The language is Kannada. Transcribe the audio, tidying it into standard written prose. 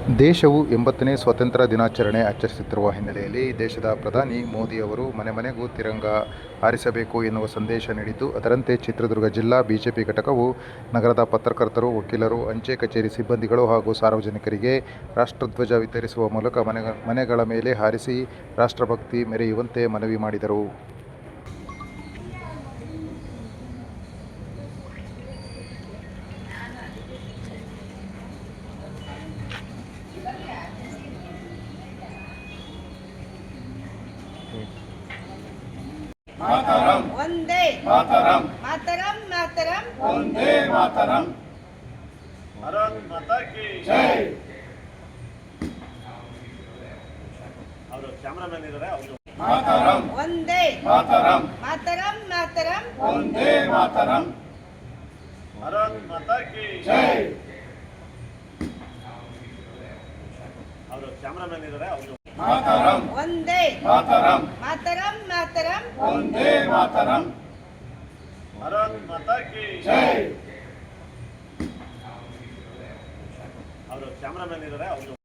ದೇಶವು 80ನೇ ಸ್ವಾತಂತ್ರ್ಯ ದಿನಾಚರಣೆ ಆಚರಿಸುತ್ತಿರುವ ಹಿನ್ನೆಲೆಯಲ್ಲಿ ದೇಶದ ಪ್ರಧಾನಿ ಮೋದಿ ಅವರು ಮನೆ ಮನೆಗೂ ತಿರಂಗ ಹಾರಿಸಬೇಕು ಎನ್ನುವ ಸಂದೇಶ ನೀಡಿದ್ದು, ಅದರಂತೆ ಚಿತ್ರದುರ್ಗ ಜಿಲ್ಲಾ ಬಿಜೆಪಿ ಘಟಕವು ನಗರದ ಪತ್ರಕರ್ತರು, ವಕೀಲರು, ಅಂಚೆ ಕಚೇರಿ ಸಿಬ್ಬಂದಿಗಳು ಹಾಗೂ ಸಾರ್ವಜನಿಕರಿಗೆ ರಾಷ್ಟ್ರಧ್ವಜ ವಿತರಿಸುವ ಮೂಲಕ ಮನೆಗಳ ಮೇಲೆ ಹಾರಿಸಿ ರಾಷ್ಟ್ರಭಕ್ತಿ ಮೆರೆಯುವಂತೆ ಮನವಿ ಮಾಡಿದರು. ಮಾತರಂ ಒಂದೇ ಮಾತರಂ ಮಾತರಂ ಮಾತರಂ ಒಂದೇ ಮಾತರಂ. ಭಾರತ್ ಮಾತಾ ಕಿ ಜೈ. ಅವರು ಕ್ಯಾಮರಾಮನ್ ಇದ್ದಾರೆ, ಅವರು ಮಾತರಂ ಒಂದೇ ಮಾತರಂ ಮಾತರಂ ಮಾತರಂ ಒಂದೇ ಮಾತರಂ. ಭಾರತ್ ಮಾತಾ ಕಿ ಜೈ. ಅವರು ಕ್ಯಾಮರಾಮನ್ ಇದ್ದಾರೆ, ಅವರು ಮಾತರಂ ಒಂದೇ ಮಾತರಂ ಮಾತರಂ ಮಾತರಂ ಒಂದೇ ಮಾತರಂ. ಭಾರತ್ ಮಾತಾ ಕಿ ಜೈ. ಅವರು ಕ್ಯಾಮರಾಮನ್ ಇದ್ದಾರೆ, ಅವರು